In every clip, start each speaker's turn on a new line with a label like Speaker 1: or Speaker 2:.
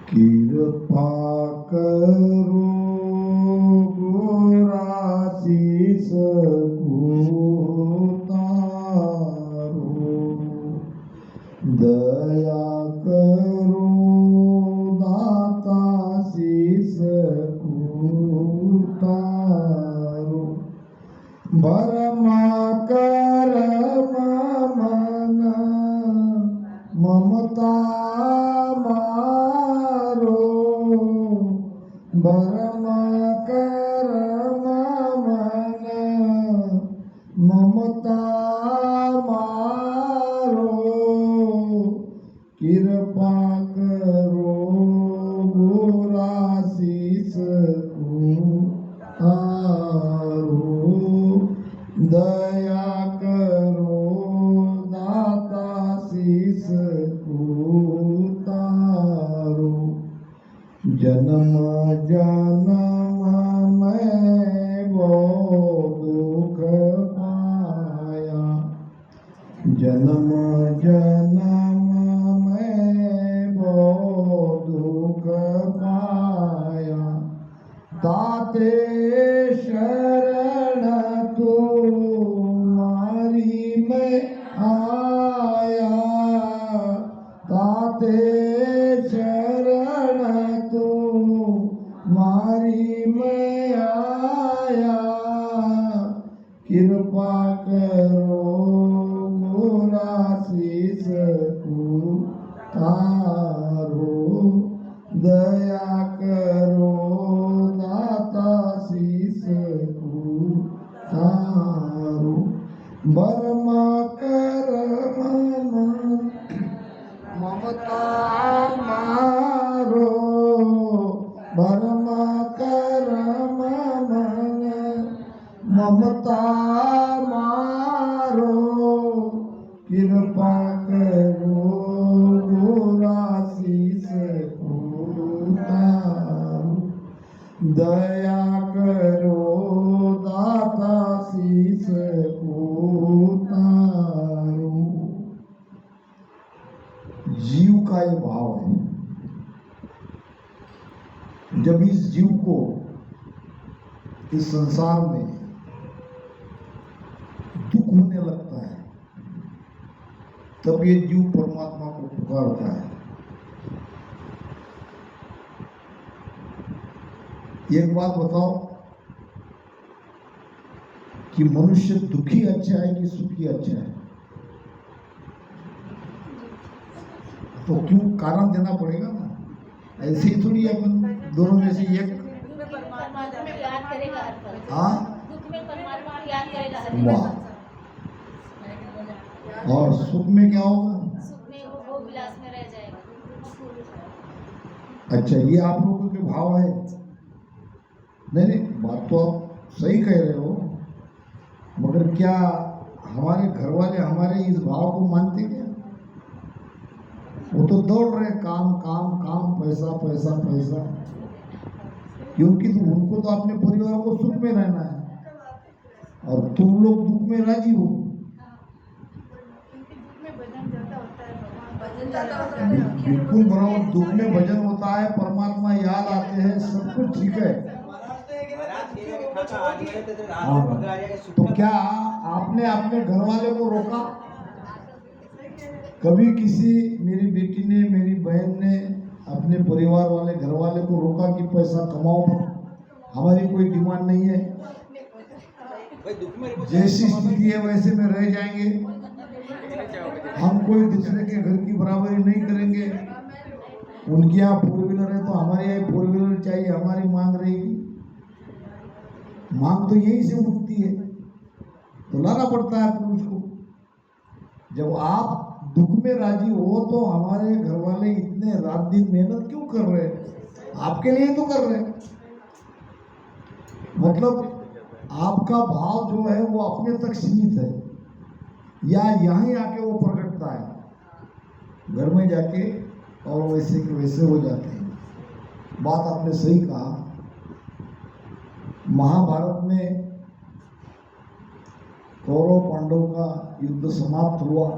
Speaker 1: कृपा करो गोराशीष उतारो, दया करो दाता शीस उतारो, भरमा करम मन ममता मारो, भरमा करम मन ममता मारो, कृपा करो गोराशीष उतारो, दया करो दाता शीस उतारो, जन्म जन्म में वो दुख पाया, जन्म जन्म में वो दुख पाया, ताते शरण तुम्हारी में आया, ताते शरण तुम्हारी में आया, कृपा करो गोराशीष उतारो, दया करो दाता शीस उतारो, भरमा करम ममता मारो, भरमा करम मन ममता मारो, कृपा करो गोराशीष उतारो, दया करो दाता शीस उतारो। जीव का ये भाव है। जब इस जीव को इस संसार में दुख होने लगता है, तब ये जीव परमात्मा को पुकारता है। एक बात बताओ कि मनुष्य दुखी अच्छा है कि सुखी अच्छा है? तो क्यों कारण देना पड़ेगा ना, ऐसे ही थोड़ी अपन दोनों में से एक। हाँ, और सुख में क्या होगा?
Speaker 2: सुख में वो विलास में रह जाएगा।
Speaker 1: अच्छा, ये आप लोगों के भाव है? नहीं, बात तो आप सही कह रहे हो, मगर क्या हमारे घर वाले हमारे इस भाव को मानते क्या? वो तो दौड़ रहे काम काम काम, पैसा पैसा पैसा, क्योंकि तो उनको तो अपने परिवार को सुख में रहना है और तुम लोग दुख में राजी हो। बिल्कुल बराबर, दुख में भजन होता है, परमात्मा याद आते हैं, सब कुछ ठीक है। तो क्या आपने अपने घर वाले को रोका? कभी किसी मेरी बेटी ने, मेरी बहन ने अपने परिवार वाले, घर वाले को रोका कि पैसा कमाओ, हमारी कोई डिमांड नहीं है, जैसी स्थिति है वैसे में रह जाएंगे, हम कोई दूसरे के घर की बराबरी नहीं करेंगे, उनके यहाँ 4 व्हीलर है तो हमारे यहाँ 4 व्हीलर चाहिए, हमारी मांग रहेगी। मांग तो यही से उठती है, तो लाना पड़ता है पुरुष को। जब आप दुख में राजी हो तो हमारे घर वाले इतने रात दिन मेहनत क्यों कर रहे हैं? आपके लिए तो कर रहे हैं। मतलब आपका भाव जो है वो अपने तक सीमित है, या यहीं आके वो प्रकटता है, घर में जाके और वैसे के वैसे हो जाते हैं। बात आपने सही कहा। महाभारत में कौरव पांडव का युद्ध समाप्त हुआ,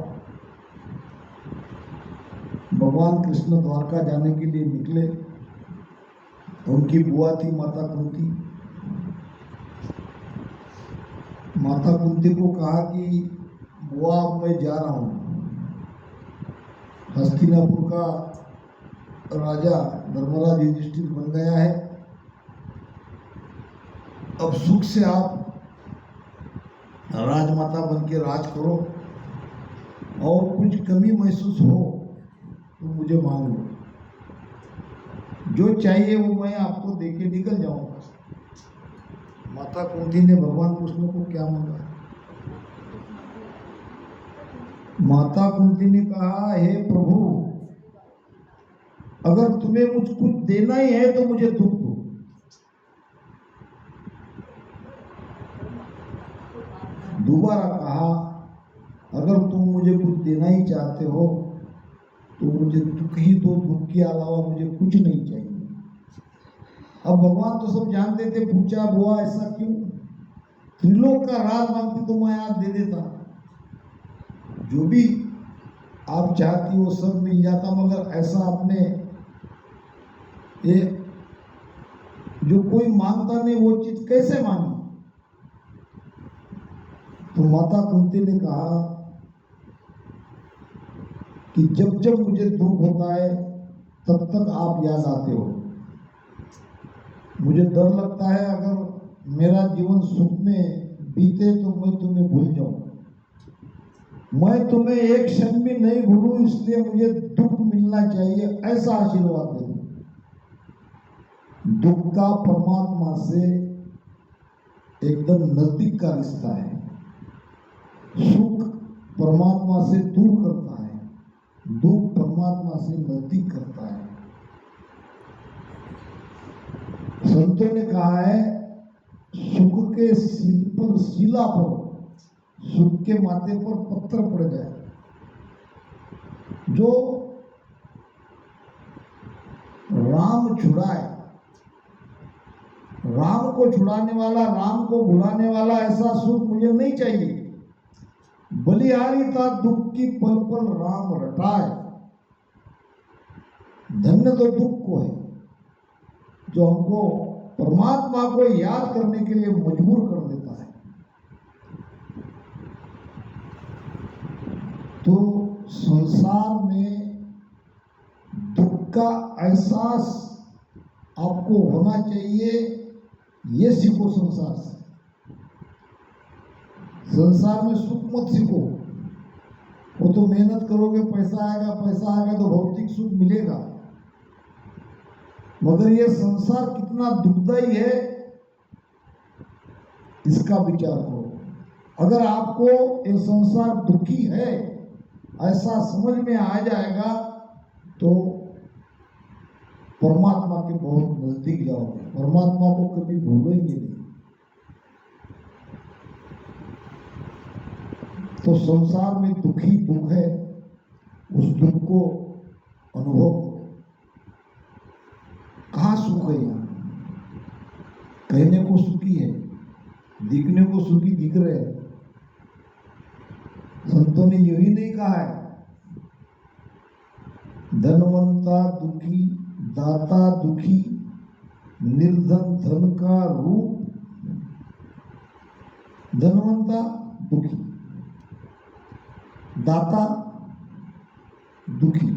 Speaker 1: भगवान भगवान कृष्ण द्वारका जाने के लिए निकले। उनकी बुआ थी माता कुंती। माता कुंती को कहा कि बुआ अब मैं जा रहा हूँ, हस्तिनापुर का राजा धर्मराज युधिष्ठिर बन गया है, अब सुख से आप राजमाता बन के राज करो, और कुछ कमी महसूस हो तो मुझे मांग लो, जो चाहिए वो मैं आपको देके निकल जाऊंगा। माता कुंती ने भगवान कृष्ण को क्या मांगा? माता कुंती ने कहा, हे प्रभु, अगर तुम्हें मुझ कुछ देना ही है तो मुझे दुख दो। दोबारा कहा, अगर तुम मुझे कुछ देना ही चाहते हो तो मुझे दुख ही दो, दुख के अलावा मुझे कुछ नहीं चाहिए। अब भगवान तो सब जानते थे, पूछा बुआ ऐसा क्यों? त्रिलोक का राज मांगती तो मैं आज दे देता, जो भी आप चाहती हो सब मिल जाता, मगर ऐसा आपने ये जो कोई मांगता नहीं वो चीज कैसे मांगी? तो माता कुंती ने कहा कि जब जब मुझे दुख होता है तब तक आप याद आते हो। मुझे डर लगता है अगर मेरा जीवन सुख में बीते तो मैं तुम्हें भूल जाऊं। मैं तुम्हें एक क्षण भी नहीं भूलूं, इसलिए मुझे दुख मिलना चाहिए, ऐसा आशीर्वाद दे दो। दुख का परमात्मा से एकदम नजदीक का रिश्ता है, सुख परमात्मा से दूर करता है, दुख परमात्मा से नजदीक करता है। संतों ने कहा है, सुख के सिल पर शिला पर, सुख के माथे पर पत्थर पड़ जाए। जो राम छुड़ाए, राम को छुड़ाने वाला, राम को भुलाने वाला ऐसा सुख मुझे नहीं चाहिए। बलिहारी था दुख की पल पल राम रटाए। धन्य तो दुख को है जो हमको परमात्मा को याद करने के लिए मजबूर कर देता है। तो संसार में दुख का एहसास आपको होना चाहिए, ये सीखो संसार से। संसार में सुख मत सीखो, वो तो मेहनत करोगे पैसा आएगा, पैसा आएगा तो भौतिक सुख मिलेगा, मगर ये संसार कितना दुखदाई है इसका विचार करो। अगर आपको ये संसार दुखी है ऐसा समझ में आ जाएगा तो परमात्मा के बहुत नजदीक जाओगे, परमात्मा को कभी भूलोगे नहीं। तो संसार में दुखी दुख है, उस दुख को अनुभव करो। कहाँ सुख है? यहाँ कहने को सुखी है, दिखने को सुखी दिख रहे हैं। संतों ने यू ही नहीं कहा है, धनवंता दुखी, दाता दुखी, निर्धन धन का रूप। धनवंता दुखी, दाता दुखी,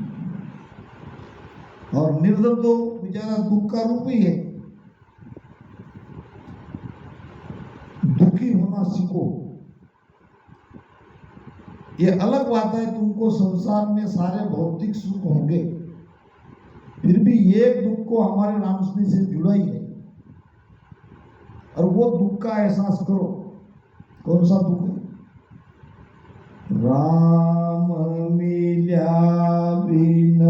Speaker 1: और निर्धन तो बेचारा दुख का रूप ही है। दुखी होना सीखो। ये अलग बात है, तुमको संसार में सारे भौतिक सुख होंगे, फिर भी एक दुख को हमारे रामकृष्ण से जुड़ा ही है, और वो दुख का एहसास करो। कौन सा दुख है? राम मिल्या बिन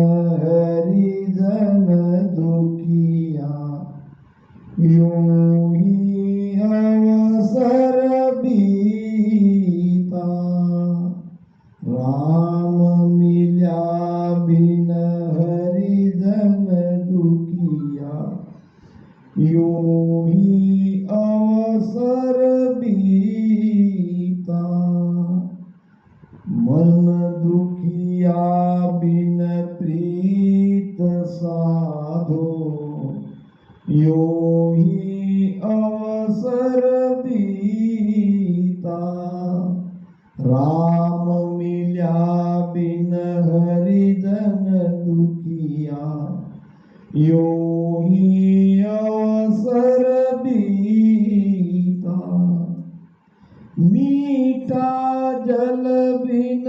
Speaker 1: हरिजन दुखिया, यूं ही अवसर बीता। राम मिल्या बिन हरिजन दुखिया, यूं ही अवसर बीता। मन दुखिया बिन प्रिय साधो यो ही अवसर बीता राम मिल्या बिन हरिजन दुखिया यो ही अवसर बीता मीठा जल बिन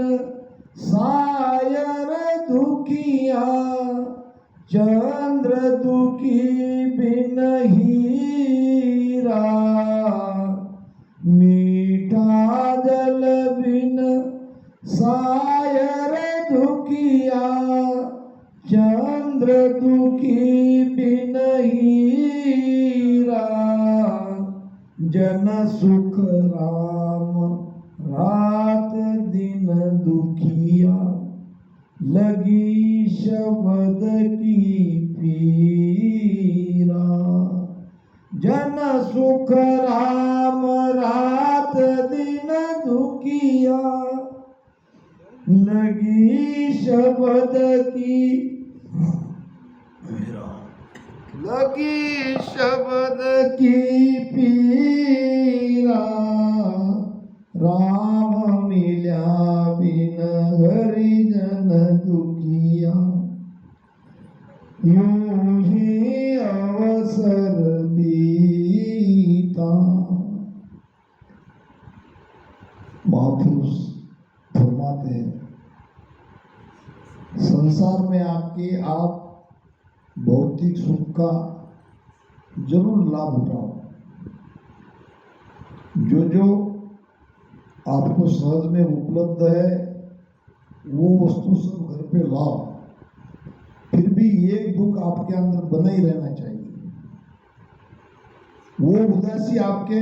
Speaker 1: सायर दुखिया चंद्र दुखी बिन हीरा मीठा जल बिन सायर दुखिया चंद्र दुखी बिन हीरा जन सुख राम रात दिन दुखिया लगी शब्द की पीरा जन सुख राम रात दिन दुखिया लगी शब्द की लगी शब्द की पीरा राम मिल्या बिन हरिजन दुखिया यूं ही अवसर बीता। महापुरुष फरमाते हैं संसार में आप भौतिक सुख का जरूर लाभ उठाओ, जो आपको सहज में उपलब्ध है वो वस्तु सब घर पे लाओ, फिर भी एक दुख आपके अंदर बना ही रहना चाहिए। वो उदासी आपके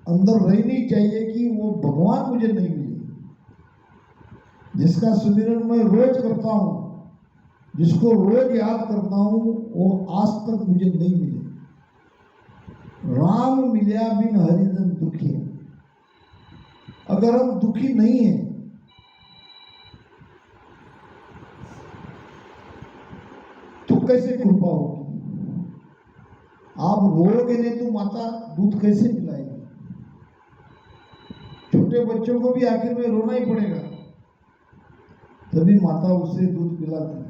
Speaker 1: अंदर रहनी चाहिए कि वो भगवान मुझे नहीं मिले, जिसका सुमिरन मैं रोज करता हूँ, जिसको रोज याद करता हूँ, वो आज तक मुझे नहीं मिले। राम मिल्या बिन हरिजन दुखी है। अगर हम दुखी नहीं हैं तो कैसे कृपा होगी? आप रोओगे नहीं तो माता दूध कैसे पिलाएगी? छोटे बच्चों को भी आखिर में रोना ही पड़ेगा, तभी माता उसे दूध पिलाती है।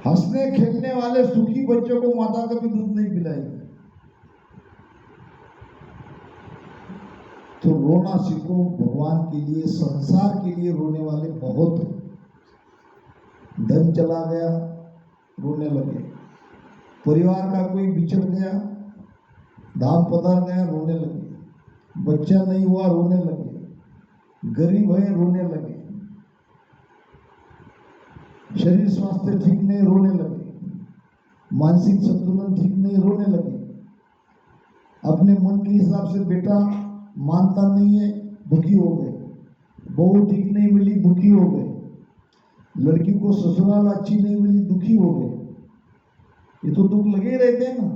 Speaker 1: हंसने खेलने वाले सुखी बच्चों को माता कभी दूध नहीं पिलाएगी। तो रोना सीखो भगवान के लिए, संसार के लिए रोने वाले बहुत हैं। धन चला गया रोने लगे, परिवार का कोई बिछड़ गया, दाम पधार गया रोने लगे, बच्चा नहीं हुआ रोने लगे, गरीब है रोने लगे, शरीर स्वास्थ्य ठीक नहीं रोने लगे, मानसिक संतुलन ठीक नहीं रोने लगे, अपने मन के हिसाब से बेटा मानता नहीं है दुखी हो गए, बहू ठीक नहीं मिली दुखी हो गए, लड़की को ससुराल अच्छी नहीं मिली दुखी हो गए। ये तो दुख लगे रहते हैं ना।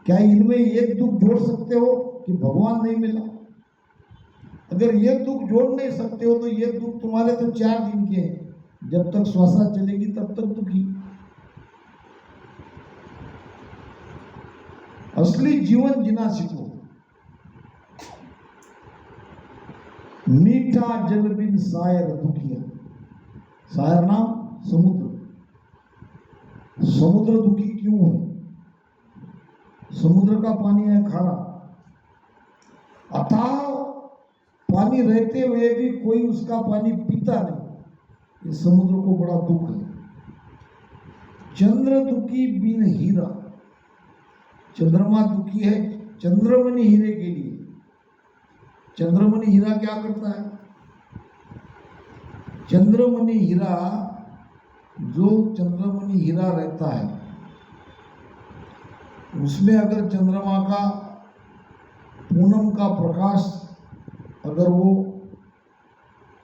Speaker 1: क्या इनमें एक दुख जोड़ सकते हो कि भगवान नहीं मिला? अगर ये दुख जोड़ नहीं सकते हो तो ये दुख तुम्हारे तो 4 दिन के हैं, जब तक श्वासा चलेगी तब तक दुखी। असली जीवन जीना सीखो। मीठा जल बिन सायर दुखिया, सायर नाम समुद्र। समुद्र दुखी क्यों है? समुद्र का पानी है खारा, अथाह पानी रहते हुए भी कोई उसका पानी पीता नहीं। ये समुद्र को बड़ा दुख है। चंद्र दुखी बिन हीरा, चंद्रमा दुखी है चंद्रमणि हीरे के लिए। चंद्रमणि हीरा क्या करता है? चंद्रमणि हीरा, जो चंद्रमणि हीरा रहता है उसमें अगर चंद्रमा का पूनम का प्रकाश अगर वो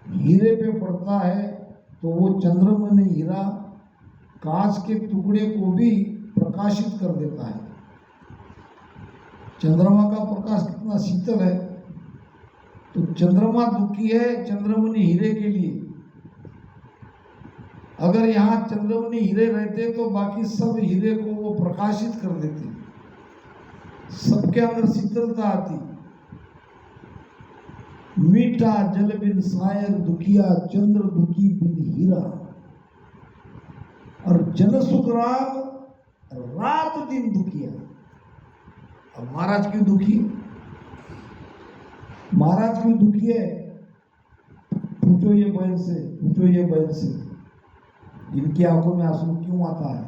Speaker 1: हीरे पे पड़ता है तो वो चंद्रमणि हीरा कांच के टुकड़े को भी प्रकाशित कर देता है। चंद्रमा का प्रकाश कितना शीतल है। तो चंद्रमा दुखी है चंद्रमणि हीरे के लिए। अगर यहाँ चंद्रमणि हीरे रहते तो बाकी सब हीरे को वो प्रकाशित कर देते, सबके अंदर शीतलता आती। मीठा जल बिन सायर दुखिया, चंद्र दुखी बिन हीरा। और जन सुख राम रात दिन दुखिया। अब महाराज क्यों दुखी? महाराज क्यों दुखी है? पूछो ये बहन से, पूछो ये बहन से, इनकी आंखों में आंसू क्यों आता है?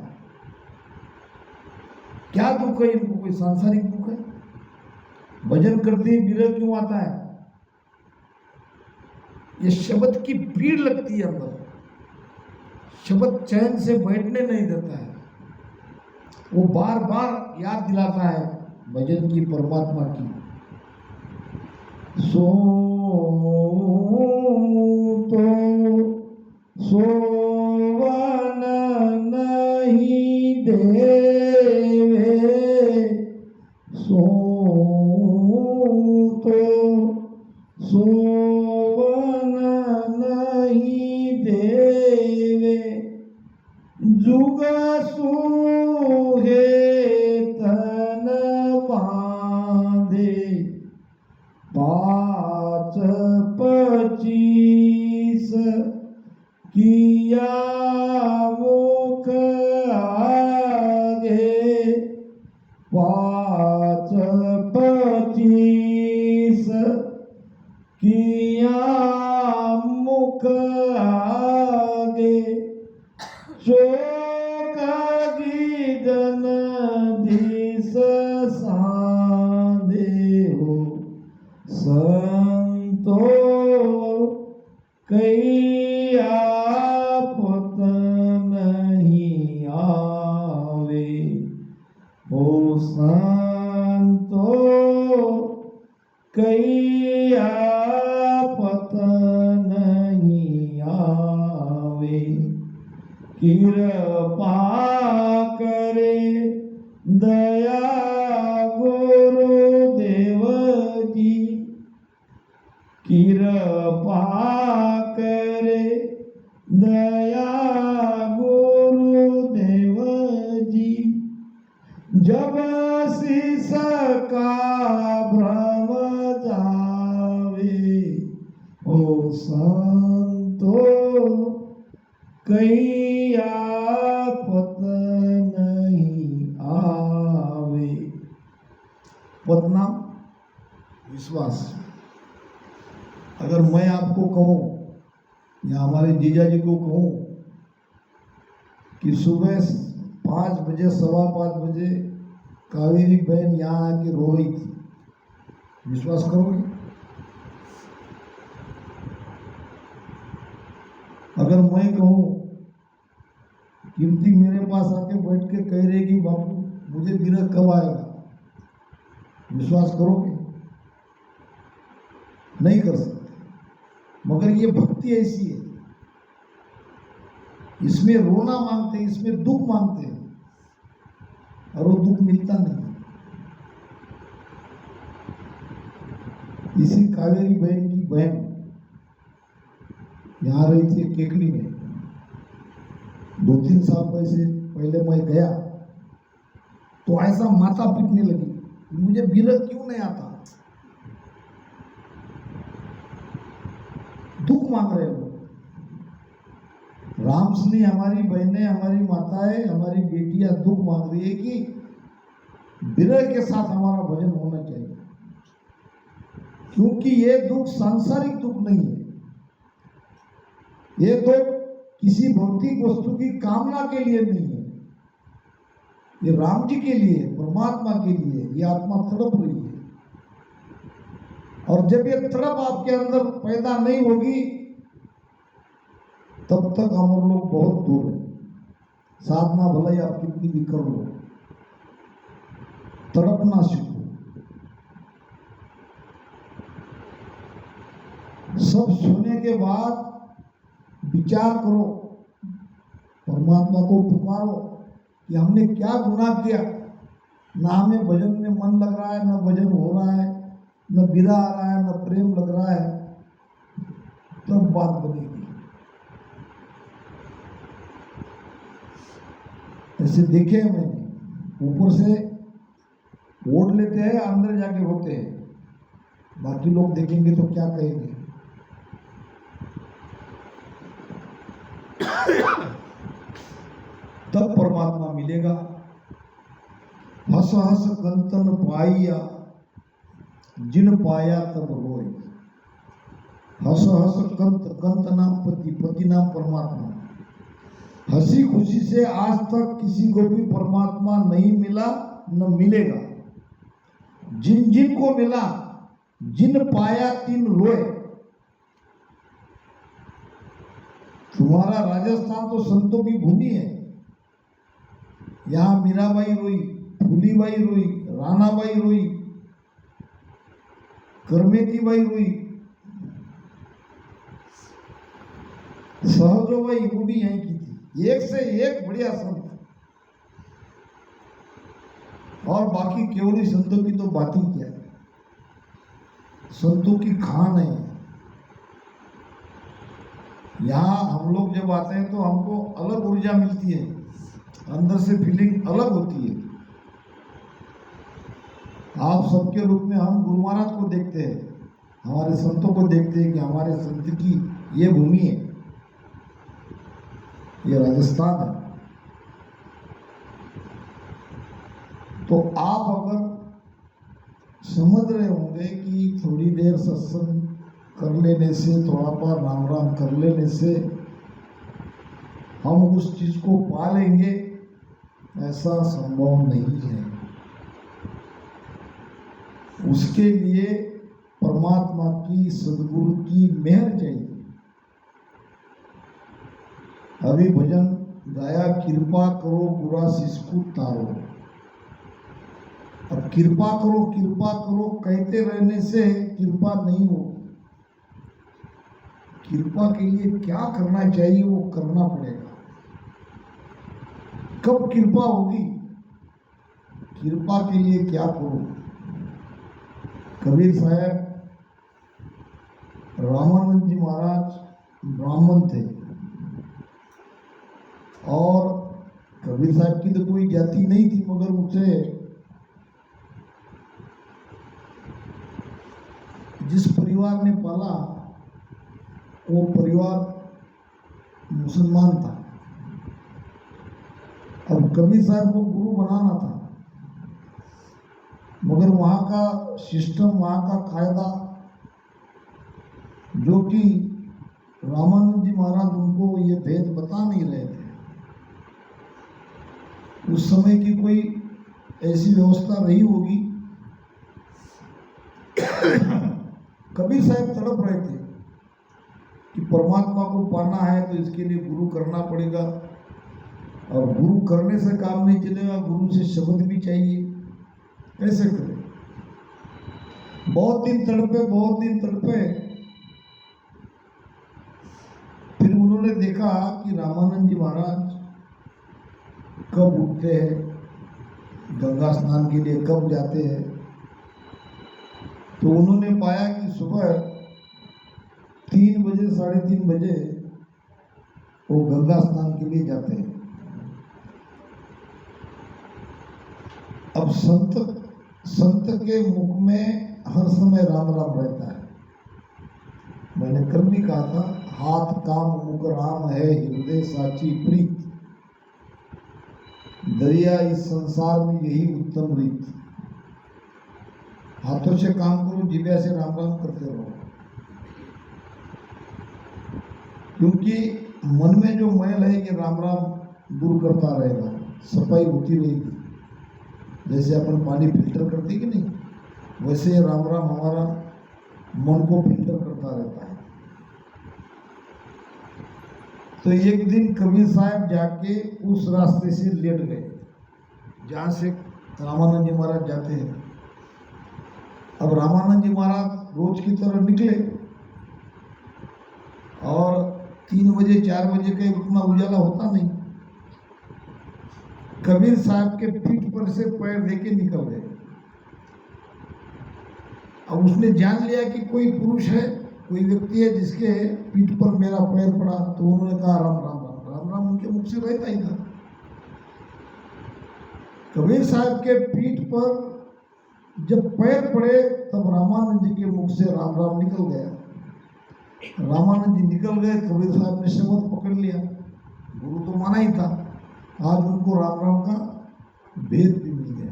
Speaker 1: क्या दुख है इनको? कोई सांसारिक दुख है? भजन करते ही विरह क्यों आता है? ये शब्द की भीड़ लगती है अंदर, शब्द चैन से बैठने नहीं देता है। वो बार बार याद दिलाता है भजन की, परमात्मा की। सो तो सोवन नहीं देवे, सो तो सोवन नहीं देवे, जुग सूहे तन बांधे, पाँच पचीस किया मुख आगे, पाँच पचीस किया मुख आगे, शोक गीदन दिस सांधे हो, संतो कई आपत नहीं आवे, ओ संतो कई आपत नहीं आवे। कृपा करे दया गुरुदेव जी, कृपा करे दया गुरुदेव जी, जब शीस का भ्रम जावे, ओ संतो कई आपत नहीं आवे। पदनाम विश्वास। अगर मैं आपको कहूं या हमारे जीजा जी को कहूं कि सुबह 5 बजे, 5:15 कावेरी बहन यहाँ आके रो रही थी, विश्वास करोगे? अगर मैं कहूं कीर्ति मेरे पास आके बैठ के कह रही कि बापू मुझे विरह कब आएगा, विश्वास करोगे? नहीं कर सकते। मगर ये भक्ति ऐसी है, इसमें रोना मांगते हैं, इसमें दुख मांगते हैं, और वो दुख मिलता नहीं। इसी कावेरी बहन की बहन यहाँ रही थी केकड़ी में। 2-3 साल पहले मैं गया तो ऐसा माथा पीटने लगी, मुझे विरह क्यों नहीं आता, दुख मांग रहे हो। राम स्नेही हमारी बहनें, हमारी माताएं, हमारी बेटियां दुख मांग रही है कि विरह के साथ हमारा भजन होना चाहिए, क्योंकि ये दुख सांसारिक दुख नहीं है, ये दुख किसी भौतिक वस्तु की कामना के लिए नहीं है, ये राम जी के लिए, परमात्मा के लिए ये आत्मा तड़प रही है। और जब ये तड़प आपके अंदर पैदा नहीं होगी तब तक हम लोग बहुत दूर हैं। साधना भले ही आप कितनी भी कर लो, तड़पना सीखो। सब सुनने के बाद विचार करो, परमात्मा को पुकारो कि हमने क्या गुनाह किया, ना हमें भजन में मन लग रहा है, ना भजन हो रहा है, न विरह आ रहा है, न प्रेम लग रहा है, तब बात बनेगी। ऐसे देखे हैं मैंने, ऊपर से वोट लेते हैं, अंदर जाके होते हैं, बाकी लोग देखेंगे तो क्या कहेंगे। तब परमात्मा मिलेगा। हंस हंस कंतन पाइया, जिन पाया तब रोए। हंस हंस कंत, कंत नाम पति, पति नाम परमात्मा। हंसी खुशी से आज तक किसी को भी परमात्मा नहीं मिला, न मिलेगा। जिन जिन को मिला, जिन पाया तिन रोए। तुम्हारा राजस्थान तो संतों की भूमि है। यहाँ मीराबाई रोई, फूलीबाई रोई, रानाबाई रोई, करमेतीबाई रोई, सहजोबाई वो भी यहीं की थी। एक से एक बढ़िया संत, और बाकी केवली संतों की तो बात ही क्या है। संतों की खान है। यहाँ हम लोग जब आते हैं तो हमको अलग ऊर्जा मिलती है, अंदर से फीलिंग अलग होती है। आप सबके रूप में हम गुरु महाराज को देखते हैं, हमारे संतों को देखते हैं कि हमारे संत की ये भूमि है, ये राजस्थान है। तो आप अगर समझ रहे होंगे कि थोड़ी देर सत्संग कर लेने से, थोड़ा बार राम राम कर लेने से हम उस चीज को पा लेंगे, ऐसा संभव नहीं है। उसके लिए परमात्मा की, सदगुरु की मेहर चाहिए। अभी भजन गाया, कृपा करो गुरा सिसकु तारो। अब कृपा करो कहते रहने से कृपा नहीं होगी। कृपा के लिए क्या करना चाहिए वो करना पड़ेगा। कब कृपा होगी? कृपा के लिए क्या करो? कबीर साहब, रामानंद जी महाराज ब्राह्मण थे, और कबीर साहब की तो कोई जाति नहीं थी, मगर उसे जिस परिवार ने पाला वो परिवार मुसलमान था। अब कबीर साहब को गुरु बनाना था, मगर वहाँ का सिस्टम, वहाँ का कायदा, जो कि रामानंद जी महाराज उनको ये भेद बता नहीं रहे थे। उस समय की कोई ऐसी व्यवस्था रही होगी। कबीर साहब तड़प रहे थे कि परमात्मा को पाना है तो इसके लिए गुरु करना पड़ेगा, और गुरु करने से काम नहीं चलेगा, गुरु से शब्द भी चाहिए। कैसे करें? बहुत दिन तड़पे। फिर उन्होंने देखा कि रामानंद जी महाराज कब उठते हैं, गंगा स्नान के लिए कब जाते हैं। तो उन्होंने पाया कि सुबह 3 बजे, 3:30 बजे वो गंगा स्नान के लिए जाते हैं। अब संत के मुख में हर समय राम राम रहता है। मैंने कल भी कहा था, हाथ काम मुख राम है, हृदय साची प्रीत। दरिया इस संसार में यही उत्तम रीत। हाथों से काम करो, जिभ्या से राम राम करते रहो, क्योंकि मन में जो मैल है ये राम राम दूर करता रहेगा, सफाई होती रहेगी। जैसे अपन पानी फिल्टर करते कि नहीं, वैसे राम राम हमारा मन को फिल्टर करता रहता है। तो एक दिन कबीर साहब जाके उस रास्ते से लेट गए जहाँ से रामानंद जी महाराज जाते हैं। अब रामानंद जी महाराज रोज की तरह निकले, और 3 बजे 4 बजे का उतना उजाला होता नहीं। कबीर साहब के पीठ पर से पैर देके निकल गए। अब उसने जान लिया कि कोई पुरुष है, कोई व्यक्ति है जिसके पीठ पर मेरा पैर पड़ा। तो उन्होंने कहा राम राम राम राम राम, उनके मुख से रहता ही था। कबीर साहब के पीठ पर जब पैर पड़े तब रामानंद जी के मुख से राम राम निकल गया। रामानंद जी निकल गए, कबीर साहब ने शब्द पकड़ लिया। गुरु तो माना ही था, आज उनको राम राम का भेद भी मिल गया।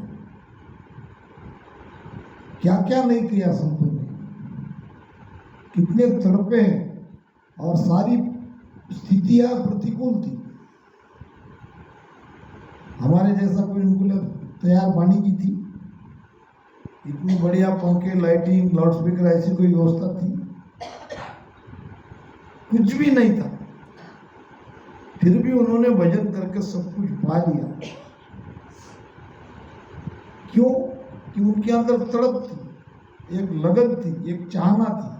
Speaker 1: क्या क्या नहीं किया संतों ने, कितने तड़पे हैं, और सारी स्थितियां प्रतिकूल थी। हमारे जैसा कोई उनको तैयार बानी की थी, इतनी बढ़िया पंखे, लाइटिंग, लाउडस्पीकर, ऐसी कोई व्यवस्था थी? कुछ भी नहीं था। फिर भी उन्होंने भजन करके सब कुछ पा लिया। क्यों? कि उनके अंदर तड़प थी, एक लगन थी, एक चाहना थी।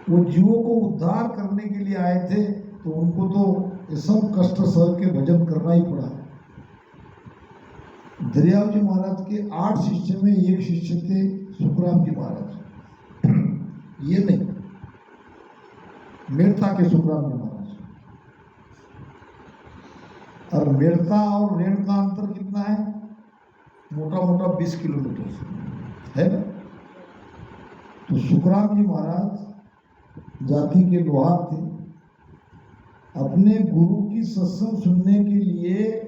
Speaker 1: वो जीवों को उद्धार करने के लिए आए थे, तो उनको तो ये सब कष्ट सह के भजन करना ही पड़ा। दरियाव जी महाराज के 8 शिष्य में एक शिष्य थे सुखराम जी महाराज। ये नहीं, मेड़ता के सुखराम जी महाराज। और मेड़ता और रेण का अंतर कितना है? मोटा मोटा 20 किलोमीटर है ना। तो सुखराम जी महाराज जाति के लोहार थे। अपने गुरु की सत्संग सुनने के लिए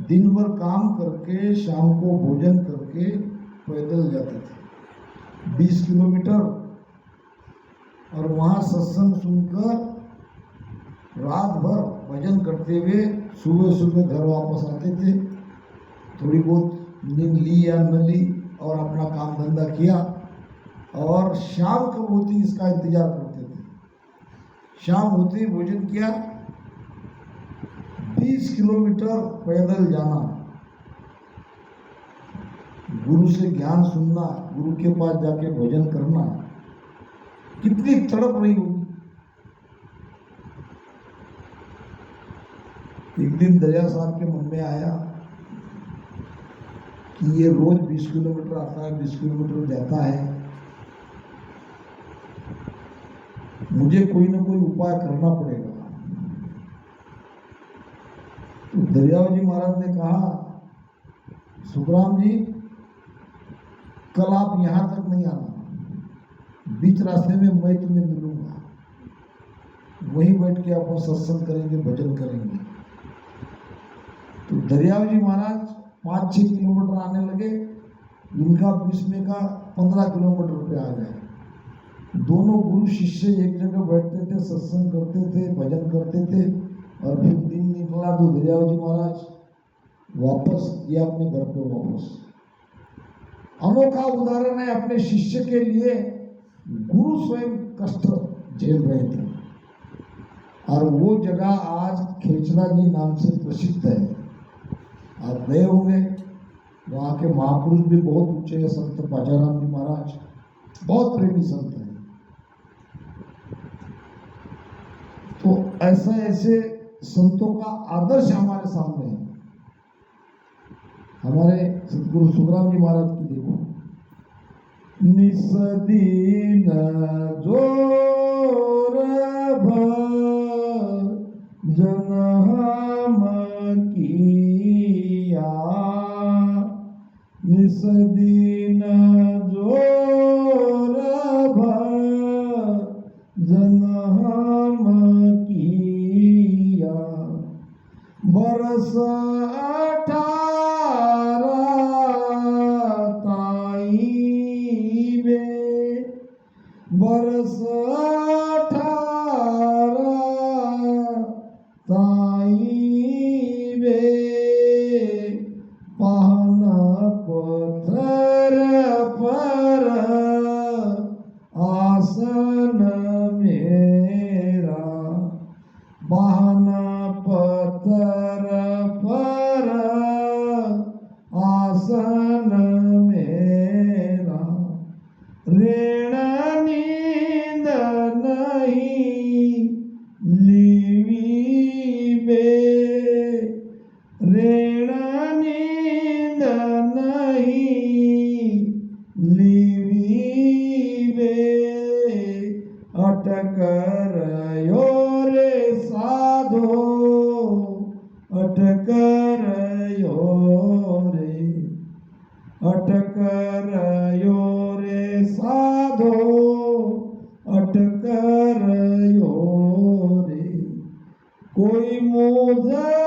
Speaker 1: दिन भर काम करके, शाम को भोजन करके पैदल जाते थे 20 किलोमीटर, और वहाँ सत्संग सुनकर रात भर भजन करते हुए सुबह सुबह घर वापस आते थे। थोड़ी बहुत नींद ली या न ली, और अपना काम धंधा किया, और शाम कब होती इसका इंतजार करते थे। शाम होते ही भोजन किया, 20 किलोमीटर पैदल जाना, गुरु से ज्ञान सुनना, गुरु के पास जाके भजन करना, कितनी तड़प रही होगी। एक दिन दरिया साहब के मन में आया कि ये रोज 20 किलोमीटर आता है, 20 किलोमीटर जाता है, मुझे कोई ना कोई उपाय करना पड़ेगा। तो दरियाव जी महाराज ने कहा, सुखराम जी, कल आप यहां तक नहीं आना, बीच रास्ते में मैं तुम्हें मिलूंगा, वहीं बैठ के अपन सत्संग करेंगे, भजन करेंगे। तो दरियाव जी महाराज 5-6 किलोमीटर आने लगे, इनका बीच में का 15 किलोमीटर पे आ गए। दोनों गुरु शिष्य एक जगह बैठते थे, सत्संग करते थे, भजन करते थे, और फिर दिन निकला तो दरियाव जी महाराज वापस किया अपने घर पे वापस। अनोखा उदाहरण है, अपने शिष्य के लिए गुरु स्वयं कष्ट झेल रहे थे। और वो जगह आज खेचरा जी नाम से प्रसिद्ध है, आप गए होंगे। वहाँ के महापुरुष भी बहुत ऊंचे हैं, संत बाजाराम जी महाराज बहुत प्रेमी संत हैं। तो ऐसे ऐसे संतों का आदर्श हमारे सामने है। हमारे सतगुरु सुखराम जी महाराज की देखो, निसदीन जोर भजन हम किया, निसदीन जोर भजन हम किया, बरस 18 ताई बे, बरस 18 ताई बे, पाहन पत्थर पर आसन मेरा, पाहन पत्थर पर आसन मेरा, ऋण नींद नहीं लीवी बे, ऋण नींद नहीं लीवी बे, अटक रयो रे साधो, અટકરયો રે સાધો અટકરયો રે કોઈ મોજા